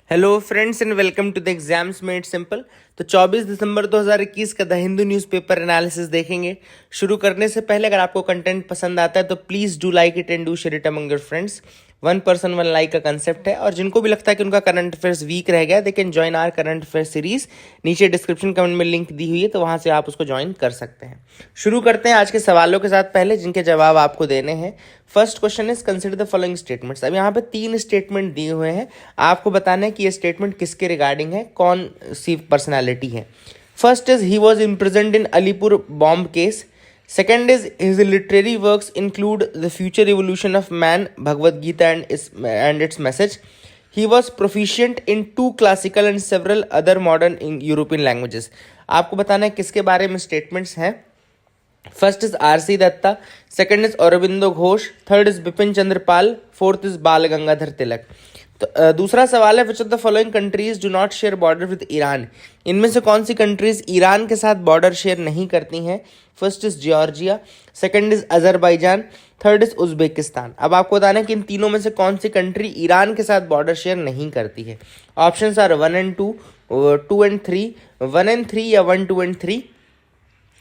Hello friends and welcome to the exams made simple. तो 24 दिसंबर 2021 का the Hindu newspaper analysis देखेंगे। शुरू करने से पहले अगर आपको कंटेंट पसंद आता है तो please do like it and do share it among your friends. 1 person 1 like का कंसेप्ट है और जिनको भी लगता है कि उनका करंट अफेयर्स वीक रह गया they can join are current affair series. नीचे डिस्क्रिप्शन कमेंट में लिंक दी हुई है तो वहां से आप उसको ज्वाइन कर सकते हैं। शुरू करते हैं आज के सवालों के साथ, पहले जिनके जवाब आपको देने हैं। First question is consider the following statements. अब यहाँ पे 3 स्टेटमेंट दिए हुए हैं, आपको बताना है कि ये स्टेटमेंट किसके रिगार्डिंग है, कौन सी पर्सनैलिटी है। First is he was imprisoned in Alipur bomb case. Second is his literary works include The Future Evolution of Man, Bhagavad Gita and its message. He was proficient in 2 classical and several other modern European languages. आपको बताना है किसके बारे में statements हैं। First is R C. Dutta, second is Aurobindo Ghosh, third is Bipin Chandra Pal, fourth is Bal Gangadhar Tilak. तो दूसरा सवाल है which of the following countries do not share border with Iran. इनमें से कौन सी कंट्रीज ईरान के साथ बॉर्डर शेयर नहीं करती हैं। First is Georgia, second is Azerbaijan, third is Uzbekistan. अब आपको बताना है कि इन तीनों में से कौन सी कंट्री ईरान के साथ बॉर्डर शेयर नहीं करती है। Options are 1 and 2, 2 and 3, 1 and 3 या 1, 2 and 3।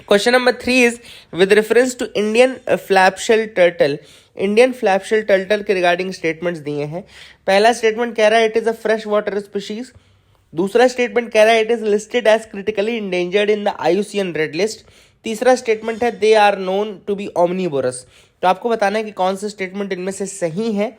Question number 3 is with reference to Indian flapshell turtle. Indian flapshell turtle के रिगार्डिंग स्टेटमेंट्स दिए हैं। पहला स्टेटमेंट कह रहा है it is a fresh water species. दूसरा स्टेटमेंट कह रहा है it is listed as critically endangered in the IUCN red list. तीसरा स्टेटमेंट है they are known to be omnivorous. तो आपको बताना है कि कौन सा स्टेटमेंट इनमें से सही है।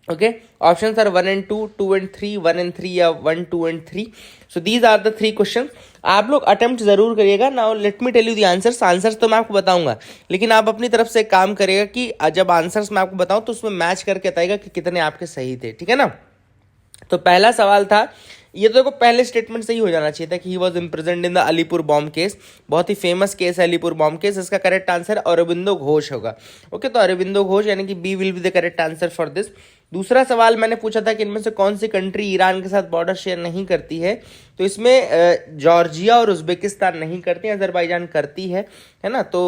Okay, options are 1 and 2, 2 and 3, 1 and 3 या 1, 2 and 3। So these are the 3 question. आप लोग अटेम्प्ट जरूर करिएगा। Now let me tell you the answers तो मैं आपको बताऊंगा, लेकिन आप अपनी तरफ से काम करिएगा कि जब आंसर्स मैं आपको बताऊं तो उसमें मैच करके बताइएगा कि कितने आपके सही थे, ठीक है ना। तो पहला सवाल था, ये तो देखो पहले स्टेटमेंट से ही हो जाना चाहिए था कि he was imprisoned in the Alipore bomb case. बहुत ही फेमस केस है अलीपुर बॉम्ब केस। इसका करेक्ट आंसर अरविंदो घोष होगा। ओके, तो अरविंदो घोष यानी कि B will be the correct answer for this. दूसरा सवाल मैंने पूछा था कि इनमें से कौन सी कंट्री ईरान के साथ बॉर्डर शेयर नहीं करती है। तो इसमें जॉर्जिया और उज्बेकिस्तान नहीं करती, अजरबैजान करती है ना। तो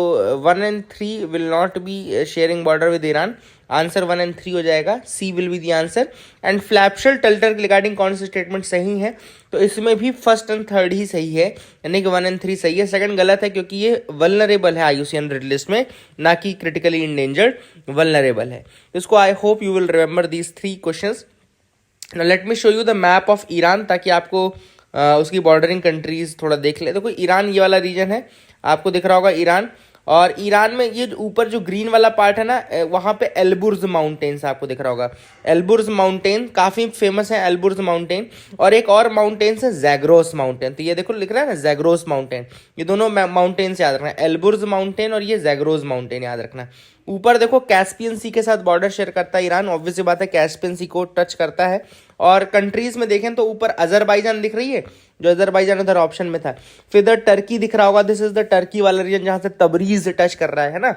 1 and 3 will not be sharing border with Iran. Answer 1 and 3 हो जाएगा, C will be the answer. And flapshell turtle regarding कौन से स्टेटमेंट सही है, तो इसमें भी फर्स्ट एंड थर्ड ही सही है, यानी कि 1 and 3 सही है। सेकंड गलत है क्योंकि ये वल्नरेबल है IUCN रेड लिस्ट में, ना कि क्रिटिकली इंडेंजर्ड, वल्नरेबल है। इसको आई hope you will remember these 3 questions. Now let me show you the map of Iran, ताकि आपको उसकी बॉर्डरिंग कंट्रीज थोड़ा देख ले। देखो ईरान ये वाला रीजन है, आपको दिख रहा होगा ईरान। और ईरान में ये ऊपर जो ग्रीन वाला पार्ट है ना, वहाँ पे एल्बुर्ज माउंटेन्स आपको दिख रहा होगा। एल्बुर्ज माउंटेन काफ़ी फेमस है, एल्बुर्ज माउंटेन। और एक और माउंटेन्स है जैग्रोस माउंटेन। तो ये देखो लिख रहा है ना जैग्रोस माउंटेन, ये दोनों माउंटेन्स याद रखना, एल्बुर्ज माउंटेन और ये जैग्रोस माउंटेन याद रखना। ऊपर देखो कैस्पियन सी के साथ बॉर्डर शेयर करता है ईरान, ऑब्वियस बात है कैस्पियन सी को टच करता है। और कंट्रीज में देखें तो ऊपर अजरबैजान दिख रही है, जो अजरबैजान उधर ऑप्शन में था। फिर इधर टर्की दिख रहा होगा, दिस इज द टर्की वाला रीजन जहां से तबरीज टच कर रहा है ना,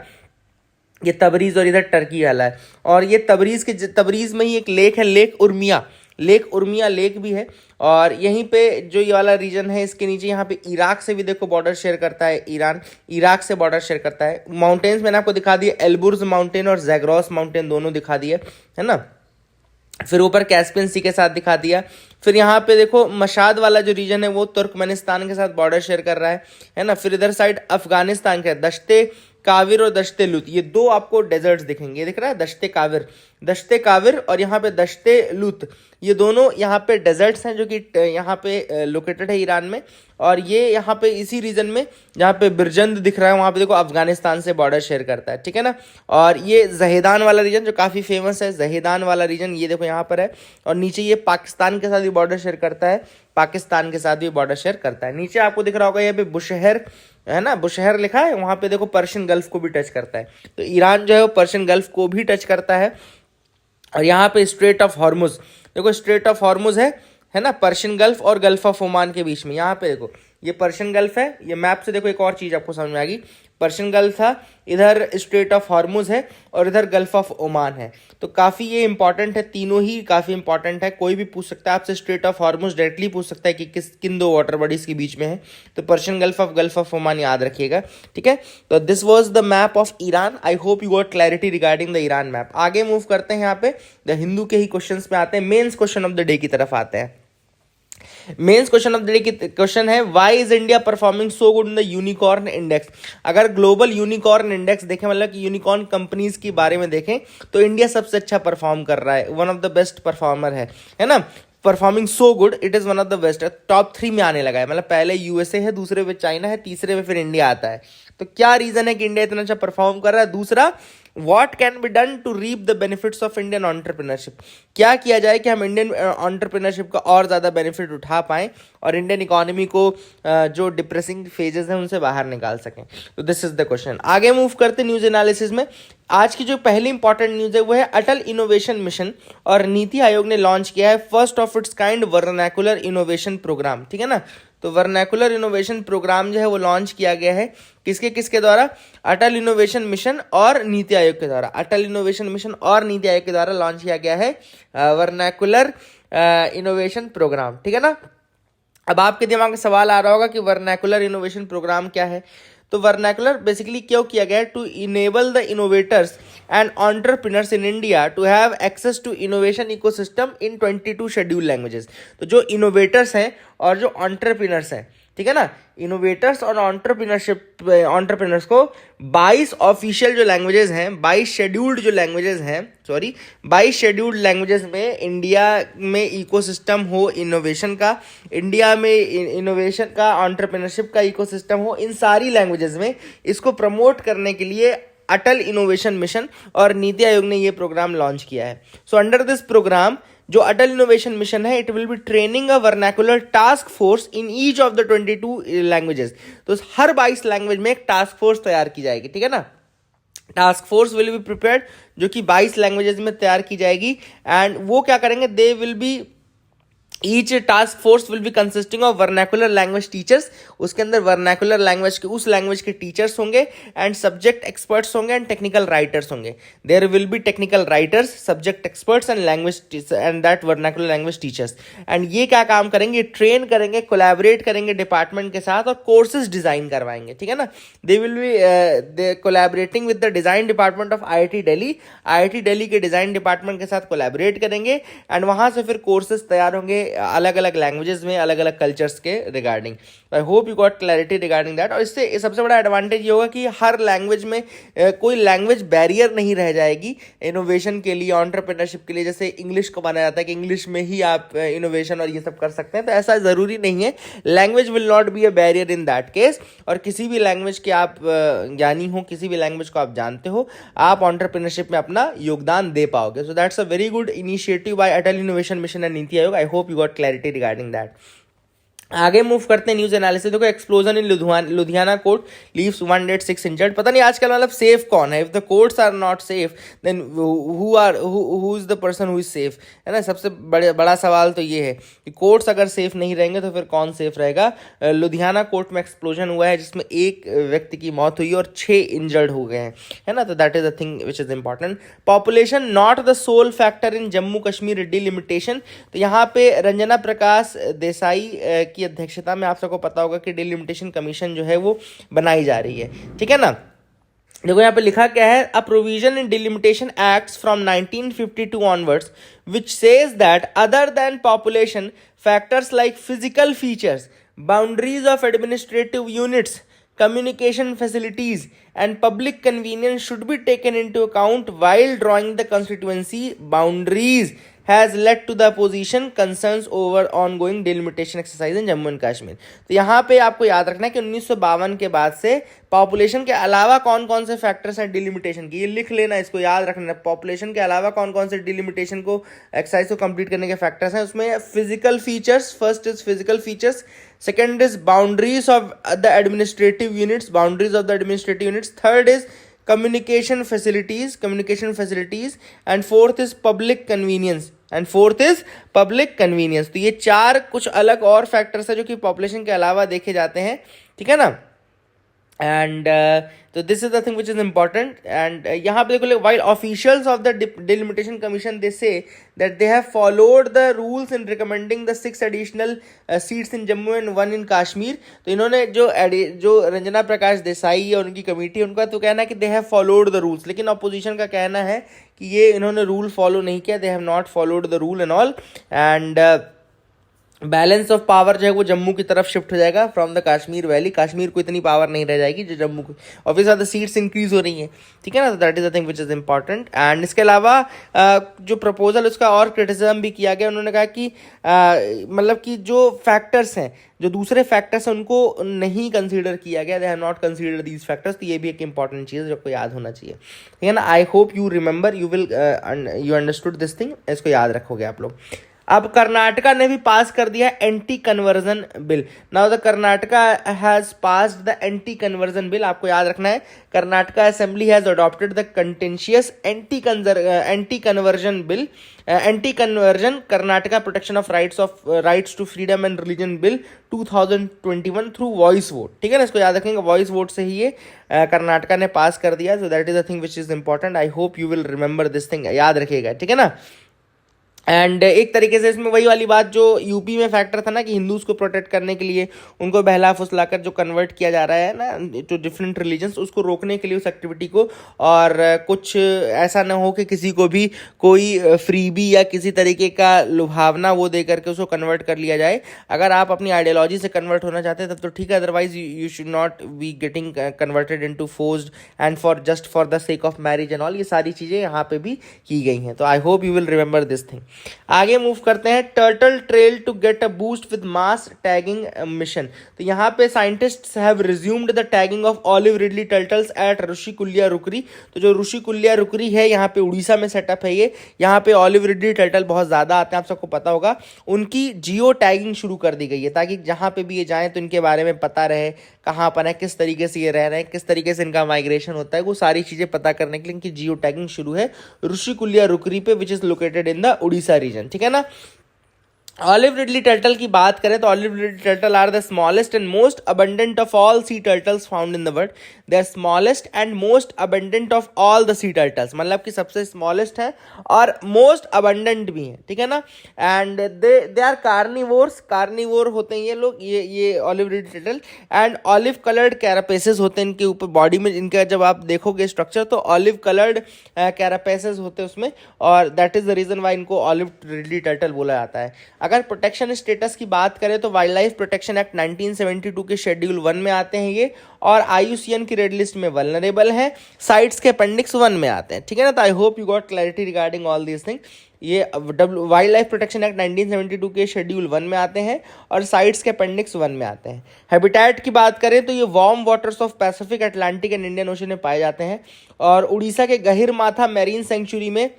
ये तबरीज और इधर टर्की वाला है। और ये तबरीज में ही एक लेक है, लेक उर्मिया लेक भी है। और यहीं पे जो ये वाला रीजन है, इसके नीचे यहाँ पे इराक से भी देखो बॉर्डर शेयर करता है ईरान, इराक से बॉर्डर शेयर करता है। माउंटेन्स मैंने आपको दिखा दिए, एल्बुर्ज माउंटेन और जैग्रोस माउंटेन दोनों दिखा दिए, है ना। फिर ऊपर कैस्पियन सी के साथ दिखा दिया। फिर यहाँ पे देखो मशाद वाला जो रीजन है वो तुर्कमेनिस्तान के साथ बॉर्डर शेयर कर रहा है ना। फिर इधर साइड अफगानिस्तान के दश्ते काविर और दश्ते लुत, ये 2 आपको डेजर्ट्स दिखेंगे। ये दिख रहा है दश्ते काविर और यहाँ पे दश्ते लुत, ये दोनों यहाँ पे डेजर्ट्स हैं जो कि यहाँ पे लोकेटेड है ईरान में। और ये यहाँ पे इसी रीजन में जहाँ पे बिरजंद दिख रहा है, वहाँ पे देखो अफगानिस्तान से बॉर्डर शेयर करता है, ठीक है ना। और ये जहेदान वाला रीजन जो काफ़ी फेमस है, जहेदान वाला रीजन ये देखो यहाँ पर है। और नीचे ये पाकिस्तान के साथ भी बॉर्डर शेयर करता है, पाकिस्तान के साथ भी बॉर्डर शेयर करता है। नीचे आपको दिख रहा होगा यहाँ पे बुशहर है ना, बुशहर लिखा है, वहाँ पे देखो पर्शियन गल्फ को भी टच करता है। तो ईरान जो है वो पर्शियन गल्फ को भी टच करता है। और यहाँ पे स्ट्रेट ऑफ हॉर्मुज, देखो स्ट्रेट ऑफ हॉर्मुज है ना, पर्शियन गल्फ और गल्फ ऑफ ओमान के बीच में। यहाँ पे देखो ये पर्शियन गल्फ है। ये मैप से देखो एक और चीज़ आपको समझ में आ गई, पर्शियन गल्फ था, इधर स्ट्रेट ऑफ हॉर्मुज है और इधर गल्फ ऑफ ओमान है। तो काफ़ी ये इंपॉर्टेंट है, तीनों ही काफ़ी इंपॉर्टेंट है। कोई भी पूछ सकता है आपसे, स्ट्रेट ऑफ हॉर्मुज डायरेक्टली पूछ सकता है कि किन दो वाटर बॉडीज के बीच में है, तो पर्शियन गल्फ ऑफ ओमान याद रखिएगा, ठीक है। तो this was the map of Iran. I hope you got clarity regarding the Iran map. आगे मूव करते हैं, यहाँ पे द हिंदू के ही क्वेश्चंस में आते हैं, mains question of the day की तरफ आते हैं। Mains question of the day की क्वेश्चन है, why is India performing so good in the unicorn index. अगर ग्लोबल यूनिकॉर्न इंडेक्स देखें, मतलब कि यूनिकॉर्न कंपनीज के बारे में देखें, तो इंडिया सबसे अच्छा परफॉर्म कर रहा है, one of the best performer है ना। Performing so good, it is one of the best, top 3 में आने लगा है। मतलब पहले यूएसए है, दूसरे पे चाइना है, तीसरे में फिर इंडिया आता है। तो क्या रीजन है कि इंडिया इतना अच्छा परफॉर्म कर रहा है? दूसरा, what can be done to reap the benefits of Indian entrepreneurship. क्या किया जाए कि हम इंडियन एंटरप्रेन्योरशिप का और ज़्यादा बेनिफिट उठा पाएं और इंडियन इकोनॉमी को जो डिप्रेसिंग फेजेस हैं उनसे बाहर निकाल सकें। तो दिस इज द क्वेश्चन। आगे मूव करते न्यूज एनालिसिस में। आज की जो पहली इंपॉर्टेंट न्यूज है वो है अटल इनोवेशन मिशन, और नीति आयोग ने लॉन्च किया है first of its kind vernacular innovation programme, ठीक है ना। तो वर्नाकुलर इनोवेशन प्रोग्राम जो है वो लॉन्च किया गया है किसके द्वारा? अटल इनोवेशन मिशन और नीति आयोग के द्वारा। अटल इनोवेशन मिशन और नीति आयोग के द्वारा लॉन्च किया गया है वर्नाकुलर इनोवेशन प्रोग्राम, ठीक है ना। अब आपके दिमाग में सवाल आ रहा होगा कि वर्नाकुलर इनोवेशन प्रोग्राम क्या है। तो वर्नाकुलर बेसिकली क्यों किया गया है? To enable the innovators and entrepreneurs in India to have access to innovation ecosystem in 22 schedule languages. तो जो इनोवेटर्स हैं और जो एंटरप्रेन्योर्स हैं, ठीक है ना, इनोवेटर्स और एंटरप्रेन्योर्स को 22 ऑफिशियल जो लैंग्वेजेस हैं, 22 शेड्यूल्ड जो लैंग्वेजेस हैं, 22 शेड्यूल्ड लैंग्वेजेस में इंडिया में इकोसिस्टम हो इनोवेशन का, इंडिया में इनोवेशन का, एंटरप्रेन्योरशिप का इकोसिस्टम हो, इन सारी लैंग्वेजेस में इसको प्रमोट करने के लिए अटल इनोवेशन मिशन और नीति आयोग ने ये प्रोग्राम लॉन्च किया है। सो अंडर दिस प्रोग्राम जो अटल इनोवेशन मिशन है, it will be training a vernacular task force in each of the 22 languages. तो हर 22 लैंग्वेज में एक टास्क फोर्स तैयार की जाएगी, ठीक है ना। Task force will be prepared, जो कि 22 लैंग्वेजेस में तैयार की जाएगी। एंड वो क्या करेंगे? They will be each task force will be consisting of vernacular language teachers. उसके अंदर वर्नाकुलर लैंग्वेज के उस लैंग्वेज के टीचर्स होंगे एंड सब्जेक्ट एक्सपर्ट्स होंगे एंड टेक्निकल राइटर्स होंगे। There will be technical writers, subject experts and language and that vernacular language teachers. And ये क्या काम करेंगे? ट्रेन करेंगे, कोलैबोरेट करेंगे डिपार्टमेंट के साथ और कोर्सेज डिजाइन करवाएंगे, ठीक है ना। They will be collaborating with the design department of IIT Delhi. IIT Delhi के डिजाइन डिपार्टमेंट के साथ कोलैबोरेट करेंगे एंड वहां से फिर कोर्सेज तैयार होंगे अलग अलग लैंग्वेजेस में, अलग अलग कल्चर्स के regarding. I hope you got clarity regarding that. और इससे सबसे बड़ा एडवांटेज ये होगा कि हर लैंग्वेज में कोई लैंग्वेज बैरियर नहीं रह जाएगी इनोवेशन के लिए, एंटरप्रेन्योरशिप के लिए। जैसे इंग्लिश को माना जाता है कि इंग्लिश में ही आप इनोवेशन और ये सब कर सकते हैं, तो ऐसा ज़रूरी नहीं है। Language will not be a barrier in that case. और किसी भी लैंग्वेज के आप ज्ञानी हो, किसी भी लैंग्वेज को आप जानते हो, आप एंटरप्रेन्योरशिप में अपना योगदान दे पाओगे। So that's a very good initiative by Atal innovation mission and NITI Aayog. I hope you got clarity regarding that. आगे मूव करते हैं न्यूज एनालिसिस। देखो, explosion in Ludhiana court leaves 1 dead 6 injured. पता नहीं आजकल मतलब सेफ कौन है? If the courts are not safe then who is the person who is safe, है ना। सबसे बड़ा सवाल तो ये है कि कोर्ट्स अगर सेफ नहीं रहेंगे तो फिर कौन सेफ रहेगा। लुधियाना कोर्ट में एक्सप्लोजन हुआ है जिसमें 1 व्यक्ति की मौत हुई और 6 इंजर्ड हो गए हैं, है ना। तो that is the thing which is important. Population not the sole factor in Jammu Kashmir delimitation. तो यहाँ पे रंजना प्रकाश देसाई की अध्यक्षता में आप सबको पता होगा कि डिलिमिटेशन कमीशन जो है वो बनाई जा रही है, ठीक है ना। देखो यहाँ पे लिखा क्या है, a provision in delimitation acts from 1952 onwards which says that other than population factors like physical features, boundaries of administrative units, communication facilities and public convenience should be taken into account while drawing the constituency boundaries has led to the opposition concerns over ongoing delimitation exercise in Jammu and Kashmir। तो यहाँ पे आपको याद रखना है कि 1952 के बाद से पॉपुलेशन के अलावा कौन कौन से फैक्टर्स हैं डिलिमिटेशन की, ये लिख लेना, इसको याद रखना। पॉपुलेशन के अलावा कौन कौन से डिलिमिटेशन को एक्सरसाइज को कंप्लीट करने के फैक्टर्स हैं, उसमें physical features, first is physical features, second is boundaries of the administrative units, boundaries of the administrative units, third is communication facilities, and fourth is public convenience, तो ये 4 कुछ अलग और फैक्टर्स है जो कि पॉपुलेशन के अलावा देखे जाते हैं, ठीक है ना। एंड तो this is the thing which is important and यहाँ पे देखो while officials of the delimitation commission they say that they have followed the rules in recommending the 6 additional seats in Jammu and 1 इन कश्मीर। तो इन्होंने जो रंजना प्रकाश देसाई और उनकी कमेटी उनका तो कहना है कि they have followed the rules, लेकिन अपोजिशन का कहना है कि ये इन्होंने रूल फॉलो नहीं किया, they have not followed the rule and all and balance of power जो है वो जम्मू की तरफ शिफ्ट हो जाएगा from the Kashmir valley. Kashmir को इतनी पावर नहीं रह जाएगी जो जम्मू को, ऑब्वियसली द सीट्स इंक्रीज हो रही हैं, ठीक है ना। तो that is the thing which is important and इसके अलावा जो प्रपोजल उसका और क्रिटिसिज्म भी किया गया। उन्होंने कहा कि मतलब कि जो फैक्टर्स हैं, जो दूसरे फैक्टर्स हैं उनको नहीं कंसीडर किया गया, they have not consider these factors. तो ये भी एक इंपॉर्टेंट चीज़ जो आपको याद होना चाहिए, ठीक है ना। आई hope you remember, you understood this thing, इसको याद रखोगे आप लोग। अब कर्नाटका ने भी पास कर दिया anti conversion bill. Now the Karnataka has passed the anti conversion bill. आपको याद रखना है Karnataka assembly has adopted the contentious anti conversion bill, anti conversion Karnataka protection of rights to freedom and religion bill 2021 through voice vote, ठीक है ना। इसको याद रखेंगे, वॉइस वोट से ही ये कर्नाटका ने पास कर दिया। So that is the thing which is important. I hope you will remember this thing, याद रखिएगा, ठीक है ना। एंड एक तरीके से इसमें वही वाली बात जो यूपी में फैक्टर था ना कि हिंदूज को प्रोटेक्ट करने के लिए उनको बहला फुसलाकर जो कन्वर्ट किया जा रहा है ना टू डिफरेंट रिलीजन्स, उसको रोकने के लिए उस एक्टिविटी को, और कुछ ऐसा ना हो कि किसी को भी कोई फ्रीबी या किसी तरीके का लुभावना वो दे करके उसको कन्वर्ट कर लिया जाए। अगर आप अपनी आइडियोलॉजी से कन्वर्ट होना चाहते हैं तब तो ठीक है, otherwise you should not be getting converted into forced and for the sake of marriage and all. ये सारी चीज़ें यहाँ पे भी की गई हैं। तो I hope you will remember this thing. आगे मूव करते हैं, turtle trail to get a boost with mass tagging mission. तो यहाँ पे scientists have resumed the tagging of olive ridley turtles at Rushikulya rookery. तो जो ऋषिकुल्या रुकरी है यहाँ पे उड़ीसा में सेटअप है ये, यहाँ पे ऑलिव रिडली टर्टल बहुत ज़्यादा आते हैं, आप सबको पता होगा। उनकी जियो टैगिंग शुरू कर दी गई है ताकि जहाँ पे भी ये जाएँ तो इनके बारे में पता रहे, कहाँ पर है, किस तरीके से ये रह रहे हैं, किस तरीके से इनका माइग्रेशन होता है, वो सारी चीज़ें पता करने के लिए इनकी जियो टैगिंग शुरू है ऋषिकुल्या रुकरी पे, which is located in the Orissa region, ठीक है ना। ऑलिव रिडली टर्टल की बात करें तो olive ridley turtle are the smallest and most abundant of all sea turtles found in the world. They are smallest and most abundant of all the sea turtles, मतलब कि सबसे smallest है और most abundant भी है, ठीक है ना। एंड दे आर कार्निवोर होते हैं ये लोग, ये olive ridley turtle. And olive coloured carapaces होते हैं इनके ऊपर, बॉडी में इनका जब आप देखोगे स्ट्रक्चर तो ऑलिव कलर्ड कैरापेसेस होते हैं उसमें, और that is the reason why इनको ऑलिव रिडली टर्टल बोला जाता है। अगर प्रोटेक्शन स्टेटस की बात करें तो वाइल्ड लाइफ प्रोटेक्शन एक्ट 1972 के शेड्यूल 1 में आते हैं ये, और IUCN की रेड लिस्ट में वल्नरेबल है, साइट्स के अपेंडिक्स 1 में आते हैं, ठीक है ना। तो I hope you got clarity regarding all this thing. ये वाइल्ड लाइफ प्रोटेक्शन एक्ट 1972 के शेड्यूल 1 में आते हैं और साइट्स के अपेंडिक्स 1 में आते हैं। हैबिटेट की बात करें तो ये warm waters of Pacific, Atlantic and Indian ocean में पाए जाते हैं, और उड़ीसा के गहिरमाथा मैरीन सेंचुरी में,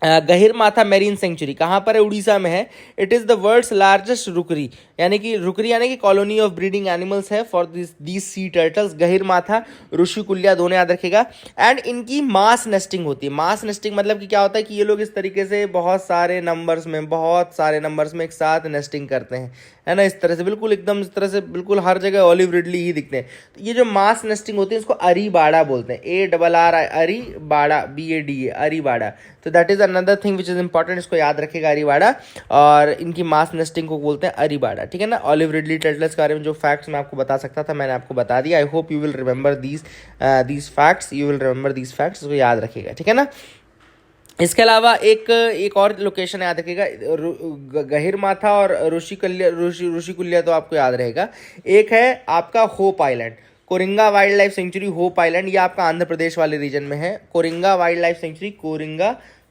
गहिरमाथा मैरीन सेंचुरी कहाँ पर है, उड़ीसा में है। It is the world's largest rookery, यानी कि कॉलोनी ऑफ ब्रीडिंग एनिमल्स है for these sea turtles. Gahirmatha, Rushikulya दोनों याद रखेगा। एंड इनकी मास नेस्टिंग होती है। मास नेस्टिंग मतलब कि क्या होता है कि ये लोग इस तरीके से बहुत सारे नंबर्स में एक साथ नेस्टिंग करते हैं, है ना, इस तरह से बिल्कुल एकदम इस तरह से बिल्कुल हर जगह ऑलिव रिडली ही दिखते हैं। तो ये जो मास नेस्टिंग होती है इसको अरी बाड़ा बोलते हैं, ARR अरी बाड़ा, BADA अरी बाड़ा। तो that is another thing which is important, इसको याद रखेगा अरी बाड़ा, और इनकी मास नेस्टिंग को बोलते हैं अरी बाड़ा, ठीक है ना। ऑलिव रिडली टर्टल्स के बारे में जो फैक्ट्स मैं आपको बता सकता था मैंने आपको बता दिया। आई hope you will remember these facts, इसको याद रखिएगा, ठीक है ना। इसके अलावा एक और लोकेशन याद रखिएगा, गहिरमाथा और ऋषिकुल्या तो आपको याद रहेगा। एक है आपका Hope Island, Coringa wildlife sanctuary, Hope Island, ये आपका आंध्र प्रदेश वाले रीजन में है। Coringa wildlife sanctuary,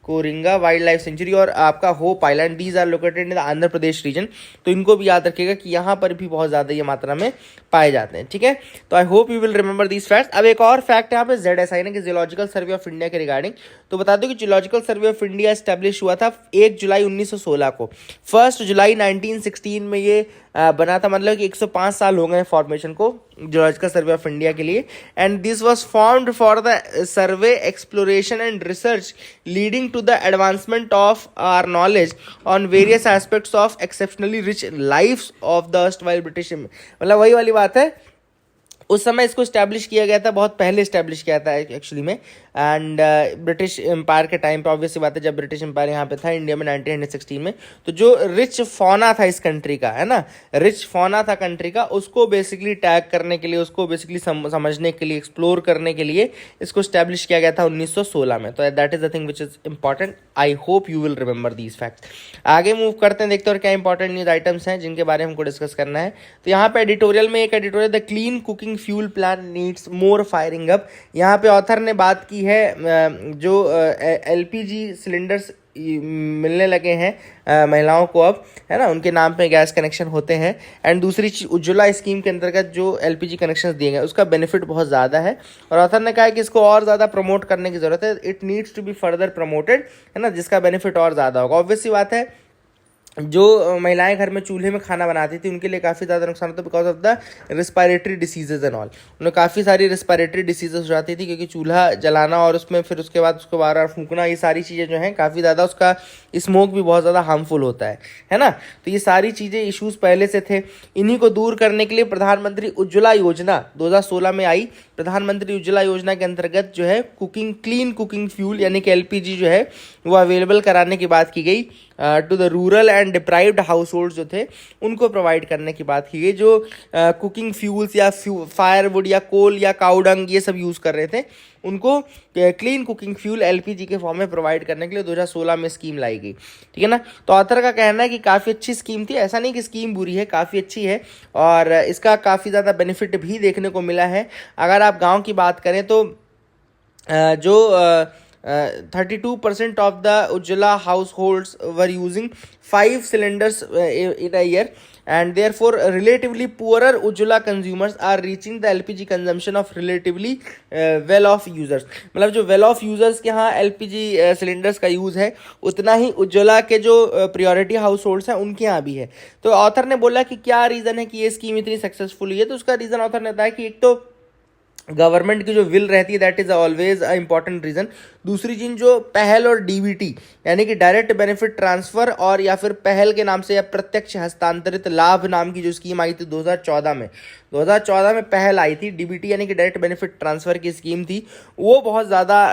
Coringa wildlife sanctuary और आपका Hope Island, these are located in the Andhra Pradesh region. तो इनको भी याद रखिएगा कि यहाँ पर भी बहुत ज़्यादा ये मात्रा में पाए जाते हैं, ठीक है। तो I hope you will remember these facts. अब एक और फैक्ट यहाँ पे ZSI ने कि जियोलॉजिकल सर्वे ऑफ इंडिया के रिगार्डिंग, तो बता दो कि geological survey of India establish हुआ था 1 जुलाई 1916 को। 1 जुलाई 1916 में ये बना था, मतलब कि 105 साल हो गए फॉर्मेशन को जियोलॉजिकल सर्वे ऑफ इंडिया के लिए। And this was formed for the survey, exploration and research leading to the advancement of our knowledge on various aspects of exceptionally rich lifes of the erstwhile British. मतलब वही वाली बात है उस समय इसको स्टैब्लिश किया गया था, बहुत पहले स्टैब्लिश किया था एक्चुअली में, एंड ब्रिटिश एम्पायर के टाइम पे, ऑब्वियस सी बात है जब ब्रिटिश एम्पायर यहाँ पे था इंडिया में 1916 में, तो जो रिच फौना था इस कंट्री का, है ना, रिच फौना था कंट्री का, उसको बेसिकली टैग करने के लिए, उसको बेसिकली समझने के लिए, एक्सप्लोर करने के लिए इसको स्टैब्लिश किया गया था 1916 में। तो that is the thing which is important. I hope you will remember these fact. आगे मूव करते हैं, देखते हैं और क्या इंपॉर्टेंट न्यूज आइटम्स हैं जिनके बारे में हमको डिस्कस करना है। तो यहाँ पे एडिटोरियल में एक editorial, the clean cooking fuel plant needs more firing up. यहाँ पे ऑथर ने बात की है जो एलपीजी सिलेंडर्स मिलने लगे हैं महिलाओं को अब, है ना, उनके नाम पे गैस कनेक्शन होते हैं, एंड दूसरी चीज उज्ज्वला स्कीम के अंतर्गत जो एलपीजी कनेक्शन दिए गए उसका बेनिफिट बहुत ज़्यादा है, और ऑथर ने कहा है कि इसको और ज़्यादा प्रमोट करने की ज़रूरत है, it needs to be further promoted, है ना, जिसका बेनिफिट और ज़्यादा होगा। ऑब्वियस सी बात है जो महिलाएं घर में चूल्हे में खाना बनाती थी उनके लिए काफ़ी ज़्यादा नुकसान होता है, because of the respiratory diseases and all. उन्हें काफ़ी सारी रिस्पायरेटरी डिसीजेज हो जाती थी, क्योंकि चूल्हा जलाना और उसमें फिर उसके बाद उसको बार बार फूंकना, ये सारी चीज़ें जो हैं काफ़ी ज़्यादा, उसका स्मोक भी बहुत ज़्यादा हार्मफुल होता है ना। तो ये सारी चीज़ें इशूज़ पहले से थे, इन्हीं को दूर करने के लिए प्रधानमंत्री उज्ज्वला योजना 2016 में आई। प्रधानमंत्री उज्ज्वला योजना के अंतर्गत जो है क्लीन कुकिंग फ्यूल यानी कि एलपीजी जो है वो अवेलेबल कराने की बात की गई to the rural and deprived household जो थे उनको प्रोवाइड करने की बात की गई, जो कुकिंग फ्यूल्स या फायरवुड या कोल या काउडंग ये सब यूज़ कर रहे थे, उनको क्लीन कुकिंग फ्यूल एलपीजी के फॉर्म में प्रोवाइड करने के लिए 2016 में स्कीम लाई गई। ठीक है ना। तो ऑथर का कहना है कि काफ़ी अच्छी स्कीम थी, ऐसा नहीं कि स्कीम बुरी है, काफ़ी अच्छी है और इसका काफ़ी ज़्यादा बेनिफिट भी देखने को मिला है। अगर आप गाँव की बात करें तो जो 32% of the Ujjwala households were using 5 cylinders in a year, and therefore relatively poorer Ujjwala consumers are reaching the LPG consumption of relatively well off users। मतलब जो well off users के यहाँ LPG सिलेंडर्स का use है उतना ही उज्ज्वला के जो priority house holds हैं उनके यहाँ भी है। तो ऑथर ने बोला कि क्या रीज़न है कि ये स्कीम इतनी सक्सेसफुल हुई है, तो उसका रीज़न ऑथर ने बताया कि एक तो गवर्नमेंट की जो विल रहती है, that is always a important reason. दूसरी चीज़ जो पहल और डीबीटी यानी कि डायरेक्ट बेनिफिट ट्रांसफ़र और या फिर पहल के नाम से या प्रत्यक्ष हस्तांतरित लाभ नाम की जो स्कीम आई थी 2014 में पहल आई थी, डीबीटी यानी कि डायरेक्ट बेनिफिट ट्रांसफ़र की स्कीम थी, वो बहुत ज़्यादा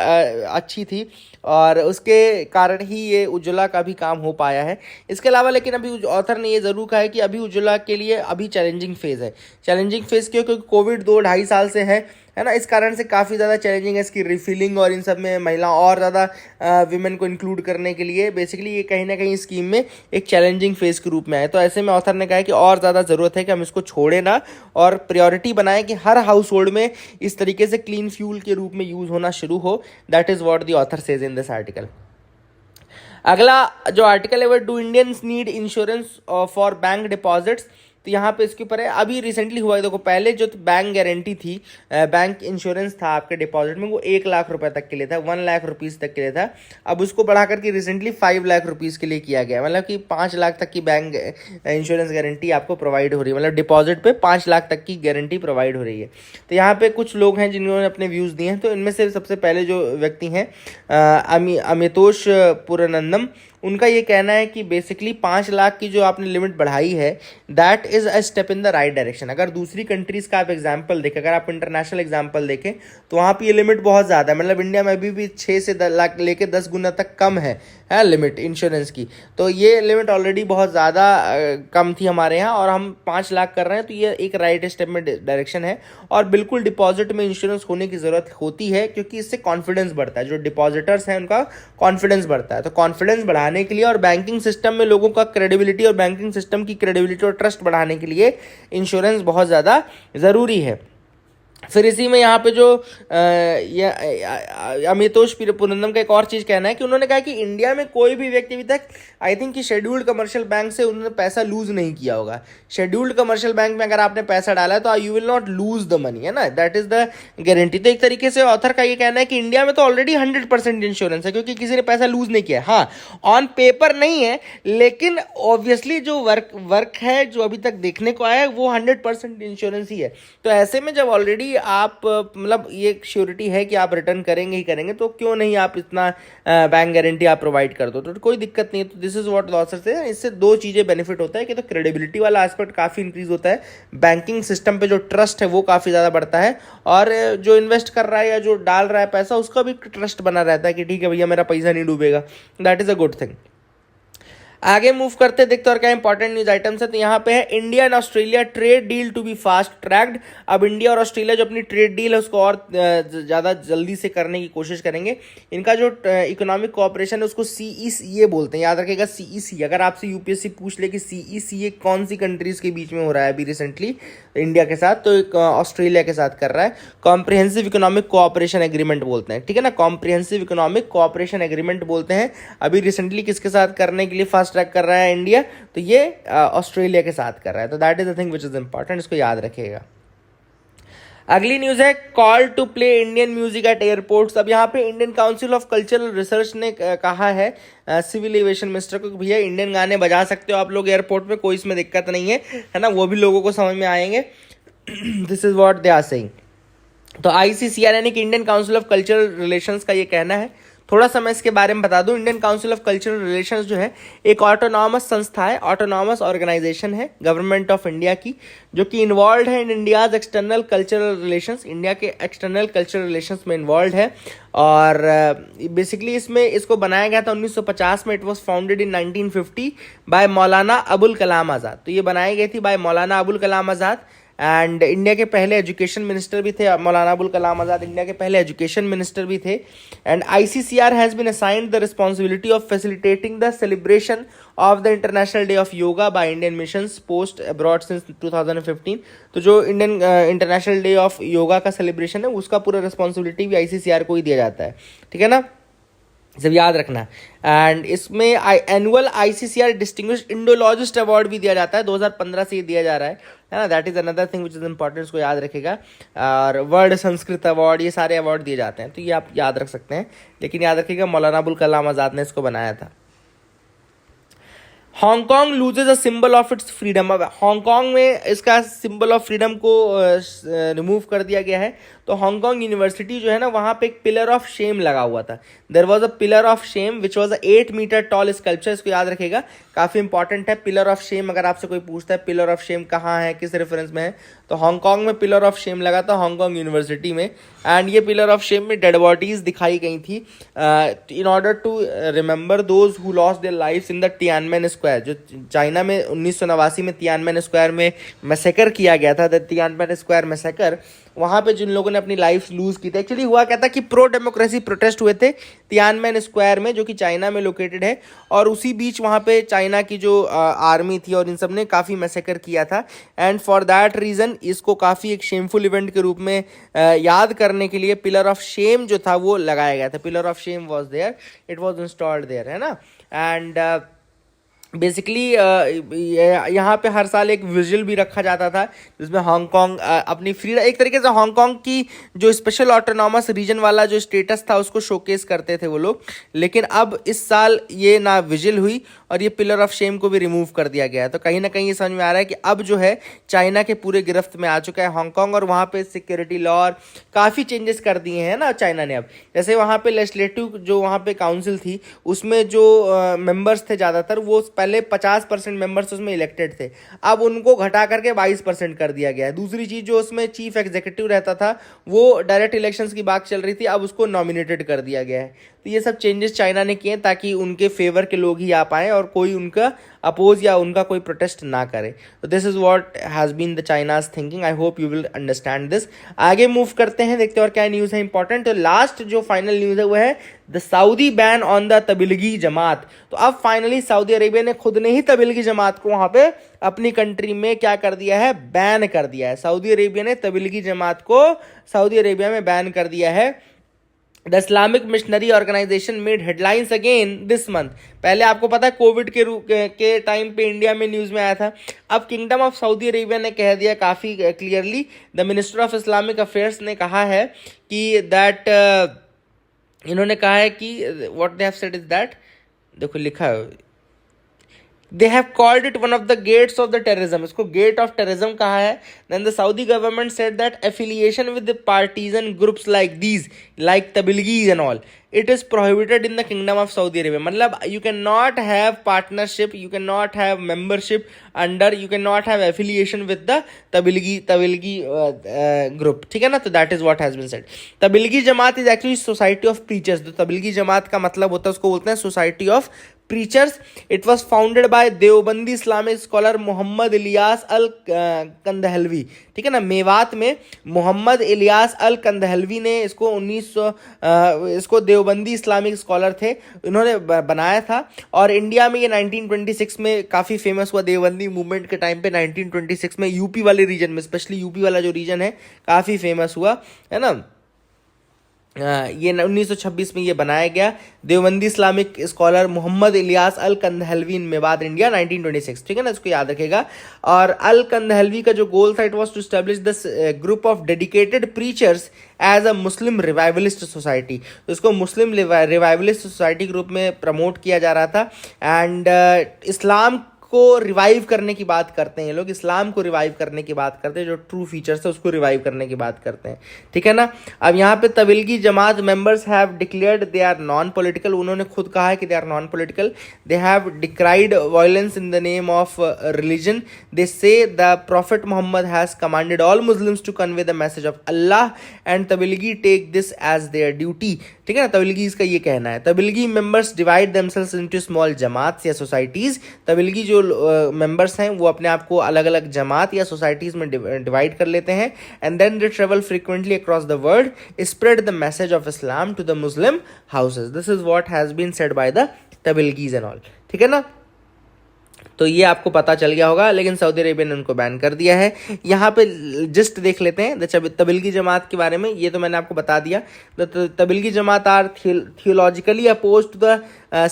अच्छी थी और उसके कारण ही ये उज्ज्वला का भी काम हो पाया है। इसके अलावा लेकिन अभी ऑथर ने ये ज़रूर कहा है कि अभी उज्ज्वला के लिए अभी चैलेंजिंग फेज़ है। चैलेंजिंग फेज़ क्यों? क्योंकि कोविड 2-2.5 साल से है ना, इस कारण से काफ़ी ज़्यादा चैलेंजिंग है इसकी रिफिलिंग और इन सब में महिला और ज़्यादा विमेन को इंक्लूड करने के लिए बेसिकली ये कहीं ना कहीं स्कीम में एक चैलेंजिंग फेज़ के रूप में आए। तो ऐसे में ऑथर ने कहा है कि और ज़्यादा ज़रूरत है कि हम इसको छोड़े ना और प्रायोरिटी बनाएं कि हर हाउस होल्ड में इस तरीके से क्लीन फ्यूल के रूप में यूज़ होना शुरू हो। That is what the author says in this article. अगला जो आर्टिकल है वो do Indians need insurance for bank deposits. तो यहाँ पे इसके ऊपर है, अभी रिसेंटली हुआ है, देखो पहले जो बैंक गारंटी थी, बैंक इंश्योरेंस था आपके डिपॉजिट में, वो 1 लाख रुपए तक के लिए था, 1 लाख रुपीज़ तक के लिए था। अब उसको बढ़ा करके रिसेंटली 5 लाख रुपीज़ के लिए किया गया, मतलब कि 5 लाख तक की बैंक इंश्योरेंस गारंटी आपको प्रोवाइड हो रही है, मतलब डिपॉजिट पे 5 लाख तक की गारंटी प्रोवाइड हो रही है। तो यहाँ पे कुछ लोग हैं जिन्होंने अपने व्यूज़ दिए हैं, तो इनमें से सबसे पहले जो व्यक्ति हैं अमितोष पुरनंदम, उनका ये कहना है कि बेसिकली 5 लाख की जो आपने लिमिट बढ़ाई है that is a step in the right direction. अगर दूसरी कंट्रीज़ का आप एग्जांपल देखें, अगर आप इंटरनेशनल एग्जांपल देखें तो वहाँ पे ये लिमिट बहुत ज़्यादा है, मतलब इंडिया में अभी भी 6 से 10 लाख लेके 10 गुना तक कम है लिमिट इंश्योरेंस की। तो ये लिमिट ऑलरेडी बहुत ज़्यादा कम थी हमारे यहाँ और हम 5 लाख कर रहे हैं, तो ये एक राइट स्टेप में डायरेक्शन है। और बिल्कुल डिपॉजिट में इंश्योरेंस होने की ज़रूरत होती है क्योंकि इससे कॉन्फिडेंस बढ़ता है, जो डिपॉजिटर्स हैं उनका कॉन्फिडेंस बढ़ता है। तो कॉन्फिडेंस बढ़ाने के लिए और बैंकिंग सिस्टम में लोगों का क्रेडिबिलिटी और बैंकिंग सिस्टम की क्रेडिबिलिटी और ट्रस्ट बढ़ाने के लिए इंश्योरेंस बहुत ज़्यादा ज़रूरी है। फिर इसी में यहाँ पे जो अमितोष पुरंदम का एक और चीज़ कहना है कि उन्होंने कहा कि इंडिया में कोई भी व्यक्ति अभी तक आई थिंक कि शेड्यूल्ड कमर्शियल बैंक से उन्होंने पैसा लूज नहीं किया होगा। शेड्यूल्ड कमर्शियल बैंक में अगर आपने पैसा डाला है तो you will not lose the money, है ना, दैट इज द गारंटी। तो एक तरीके से ऑथर का ये कहना है कि इंडिया में तो ऑलरेडी 100% इंश्योरेंस है क्योंकि किसी ने पैसा लूज नहीं किया। हाँ, ऑन पेपर नहीं है, लेकिन ऑब्वियसली जो वर्क है जो अभी तक देखने को आया है वो 100% इंश्योरेंस ही है। तो ऐसे में जब ऑलरेडी ऑलरेडी आप मतलब ये श्योरिटी है कि आप रिटर्न करेंगे ही करेंगे, तो क्यों नहीं आप इतना बैंक गारंटी आप प्रोवाइड कर दो, तो कोई दिक्कत नहीं है। तो दिस इज व्हाट लॉसर से, इससे दो चीज़ें बेनिफिट होता है कि तो क्रेडिबिलिटी वाला एस्पेक्ट काफ़ी इंक्रीज होता है, बैंकिंग सिस्टम पे जो ट्रस्ट है वो काफ़ी ज़्यादा बढ़ता है, और जो इन्वेस्ट कर रहा है या जो डाल रहा है पैसा उसका भी ट्रस्ट बना रहता है कि ठीक है भैया मेरा पैसा नहीं डूबेगा। That is a good thing. आगे मूव करते देखते और क्या इंपॉर्टेंट न्यूज आइटम्स है। तो यहाँ पे है India and Australia trade deal to be fast tracked. अब इंडिया और ऑस्ट्रेलिया जो अपनी ट्रेड डील है उसको और ज़्यादा जल्दी से करने की कोशिश करेंगे। इनका जो इकोनॉमिक कोऑपरेशन है उसको CECA बोलते हैं, याद रखिएगा CEC। अगर आपसे यूपीएससी पूछ ले कि CECA कौन सी कंट्रीज के बीच में हो रहा है अभी रिसेंटली इंडिया के साथ, तो ऑस्ट्रेलिया के साथ कर रहा है। कॉम्प्रिहेंसिव इकोनॉमिक कोऑपरेशन एग्रीमेंट बोलते हैं, ठीक है ना, कॉम्प्रिहेंसिव इकोनॉमिक कोऑपरेशन एग्रीमेंट बोलते हैं। अभी रिसेंटली किसके साथ करने के लिए फास्ट ट्रैक कर रहा है इंडिया, तो ये ऑस्ट्रेलिया के साथ कर रहा है। तो that is the thing which is important, इसको याद रखिएगा। अगली न्यूज है call to play Indian music at airports. अब यहाँ पे Indian council of cultural research ने कहा है सिविल एविएशन मिनिस्टर को, भैया इंडियन गाने बजा सकते हो आप लोग एयरपोर्ट में, कोई इसमें दिक्कत नहीं है ना, वो भी लोगों को समझ में आएंगे। This is what they are saying. तो ICCR यानी कि Indian council of cultural relations का ये कहना है। थोड़ा सा मैं इसके बारे में बता दूं, Indian council of cultural relations जो है एक ऑटोनॉमस संस्था है, ऑटोनॉमस ऑर्गेनाइजेशन है गवर्नमेंट ऑफ इंडिया की, जो कि इन्वॉल्व है in India's external cultural relations, India के एक्सटर्नल कल्चरल रिलेशंस में इन्वॉल्व है। और बेसिकली इसमें इसको बनाया गया था 1950 में। It was founded in 1950 by Maulana Abul Kalam Azad. तो ये बनाई गई थी bye Maulana Abul Kalam Azad, and India के पहले एजुकेशन मिनिस्टर भी थे मौलाना अबुल कलाम आज़ाद, इंडिया के पहले एजुकेशन मिनिस्टर भी थे। And ICCR has been assigned the responsibility of facilitating the celebration of the international day of yoga by Indian missions post abroad since 2015। तो जो Indian international day of yoga का celebration है उसका पूरा responsibility भी ICCR को ही दिया जाता है, ठीक है ना, सब याद रखना। एंड इसमें annual ICCR distinguished Indologist award भी दिया जाता है, 2015 से ये दिया जा रहा है ना। That is another thing which is important, इसको याद रखेगा। और वर्ल्ड संस्कृत अवार्ड, ये सारे अवार्ड दिए जाते हैं, तो ये आप याद रख सकते हैं। लेकिन याद रखिएगा मौलाना अबुल कलाम आज़ाद ने इसको बनाया था। Hong Kong loses a symbol of its freedom. अब हांगकांग में इसका सिंबल ऑफ फ्रीडम को रिमूव कर दिया गया है। तो हांगकांग यूनिवर्सिटी जो है ना, वहाँ पे एक पिलर ऑफ शेम लगा हुआ था। There was a pillar of shame which was a 8 metre tall sculpture. इसको याद रखेगा, काफ़ी इंपॉर्टेंट है। पिलर ऑफ शेम, अगर आपसे कोई पूछता है पिलर ऑफ शेम कहाँ है, किस रेफरेंस में है, तो हांगकांग में पिलर ऑफ शेम लगा था, हांगकांग यूनिवर्सिटी में। एंड ये पिलर ऑफ शेम में डेड बॉडीज दिखाई गई थी in order to remember those who lost their lives in the Tiananmen square. जो चाइना में 1989 में तियानमेन स्क्वायर में मैसेकर किया गया था, द तियानमेन स्क्वायर मैसेकर, वहाँ पे जिन लोगों ने अपनी लाइफ लूज की थी। एक्चुअली हुआ क्या था कि प्रो डेमोक्रेसी प्रोटेस्ट हुए थे तियानमेन स्क्वायर में, जो कि चाइना में लोकेटेड है, और उसी बीच वहाँ पे चाइना की जो आर्मी थी और इन सब ने काफ़ी मैसेकर किया था। एंड फॉर दैट रीज़न इसको काफ़ी एक शेमफुल इवेंट के रूप में याद करने के लिए पिलर ऑफ शेम जो था वो लगाया गया था। Pillar of shame was there, it was installed there, है ना। एंड बेसिकली यहाँ पे हर साल एक विजुअल भी रखा जाता था जिसमें हांगकांग अपनी फ्रीडम, एक तरीके से हांगकांग की जो स्पेशल ऑटोनॉमस रीजन वाला जो स्टेटस था उसको शोकेस करते थे वो लोग। लेकिन अब इस साल ये ना विजुअल हुई और ये पिलर ऑफ शेम को भी रिमूव कर दिया गया है। तो कहीं ना कहीं ये समझ में आ रहा है कि अब जो है चाइना के पूरे गिरफ्त में आ चुका है हांगकांग, और वहाँ पे सिक्योरिटी लॉ और काफ़ी चेंजेस कर दिए हैं ना चाइना ने। अब जैसे वहाँ पे लेजिस्लेटिव जो वहाँ पे काउंसिल थी उसमें जो मेंबर्स थे ज़्यादातर, वो पहले 50% मेंबर्स उसमें इलेक्टेड थे, अब उनको घटा करके 22% कर दिया गया है। दूसरी चीज़, जो उसमें चीफ एग्जीक्यूटिव रहता था वो डायरेक्ट इलेक्शंस की बात चल रही थी, अब उसको नॉमिनेटेड कर दिया गया है। तो ये सब चेंजेस चाइना ने किए ताकि उनके फेवर के लोग ही आ पाएँ और कोई उनका अपोज या उनका कोई प्रोटेस्ट ना करे। तो this is what has been the China's thinking. I hope you will understand this. आगे मूव करते हैं, देखते हैं और क्या न्यूज़ है इंपॉर्टेंट। तो लास्ट जो फाइनल न्यूज़ है वो है the Saudi ban on the Tablighi Jamaat. तो अब फाइनली सऊदी अरेबिया ने खुद ने ही तबलीगी जमात को वहाँ पे अपनी कंट्री में क्या कर दिया है, बैन कर दिया है। सऊदी अरेबिया ने तबलीगी जमात को सऊदी अरेबिया में बैन कर दिया है। The Islamic missionary organisation made headlines again this month. पहले आपको पता है कोविड के टाइम पे इंडिया में न्यूज़ में आया था। अब किंगडम ऑफ सऊदी अरेबिया ने कह दिया काफ़ी clearly, the minister of Islamic affairs ने कहा है कि दैट इन्होंने कहा है कि what they have said is that, देखो लिखा है they have called it one of the gates of the terrorism, इसको gate of terrorism कहा है. Then the Saudi government said that affiliation with the partisan groups like these, like Tabligis and all, it is prohibited in the kingdom of Saudi Arabia. मतलब you cannot have partnership, you cannot have membership under, you cannot have affiliation with the Tablighi group. ठीक है ना. तो that is what has been said. Tablighi Jamaat is actually society of preachers. तो Tablighi Jamaat का मतलब होता है, उसको बोलते हैं society of preachers. It was founded by Deobandi Islamic scholar Mohammad Ilyas al Kandhlawi. ठीक है ना. मेवात में मोहम्मद इलियास अल कंदहलवी ने इसको 1900 इसको देवबंदी इस्लामिक स्कॉलर थे, इन्होंने बनाया था. और इंडिया में ये 1926 में काफ़ी फेमस हुआ. देवबंदी मूवमेंट के टाइम पे 1926 में यूपी वाले रीजन में, स्पेशली यूपी वाला जो रीजन है, काफ़ी फेमस हुआ है ना. ये 1926 में ये बनाया गया. देवबंदी इस्लामिक स्कॉलर मोहम्मद इलियास अल कंदहलवी इन मेवात इंडिया 1926. ठीक है ना, इसको याद रखेगा. और अल कंदहलवी का जो गोल था, it was to establish this group of dedicated preachers as a Muslim revivalist society. तो इसको मुस्लिम रिवाइवलिस्ट सोसाइटी के रूप में प्रमोट किया जा रहा था. एंड इस्लाम को रिवाइव करने की बात करते हैं ये लोग, इस्लाम को रिवाइव करने की बात करते हैं, जो ट्रू फीचर्स है उसको रिवाइव करने की बात करते हैं. ठीक है ना. अब यहाँ पे Tablighi Jamaat members have declared they are non political. उन्होंने खुद कहा है कि they are non political. They have decried violence in the name of religion. They say the prophet Mohammad has commanded all Muslims to convey the message of Allah and Tablighi take this as their duty. ठीक है ना. तबलीगी इसका ये कहना है. Tablighi members divide themselves into small Jamaat या societies. Tablighi जो members हैं वो अपने आप को अलग अलग जमात या सोसाइटीज में डिवाइड कर लेते हैं. And then they travel frequently across the world, spread the message of Islam to the Muslim houses. This is what has been said by the Tablighis and all. ठीक है ना. तो ये आपको पता चल गया होगा. लेकिन सऊदी अरेबिया ने उनको बैन कर दिया है. यहाँ पे जस्ट देख लेते हैं तबलीगी जमात के बारे में. ये तो मैंने आपको बता दिया. Tablighi Jamaat are theologically oppose to the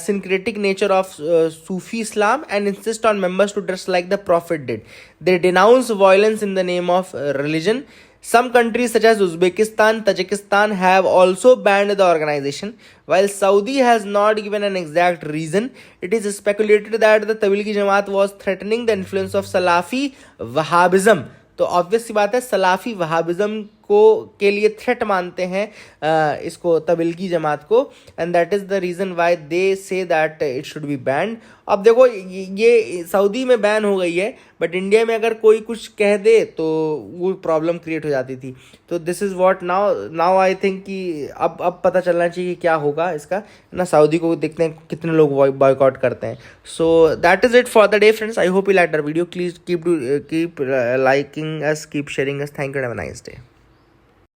syncretic nature of Sufi Islam and insist on members to dress like the Prophet did. They denounce violence in the name of religion. Some countries such as Uzbekistan, Tajikistan have also banned the organization. While Saudi has not given an exact reason, it is speculated that the Tablighi Jamaat was threatening the influence of Salafi Wahhabism. तो obvious सी बात है, सलाफी वहाबिज्म को के लिए threat मानते हैं इसको तबलीगी जमात को. And that is the reason why they say that it should be band. अब देखो ये सऊदी में बैन हो गई है, बट इंडिया में अगर कोई कुछ कह दे तो वो प्रॉब्लम क्रिएट हो जाती थी. तो this is what now I think कि अब पता चलना चाहिए कि क्या होगा इसका ना. सऊदी को देखते हैं कितने लोग बॉयकॉट करते हैं. So that is it for the day friends. I hope you like the video. Please keep liking us, keep sharing us. Thank you and have a nice day.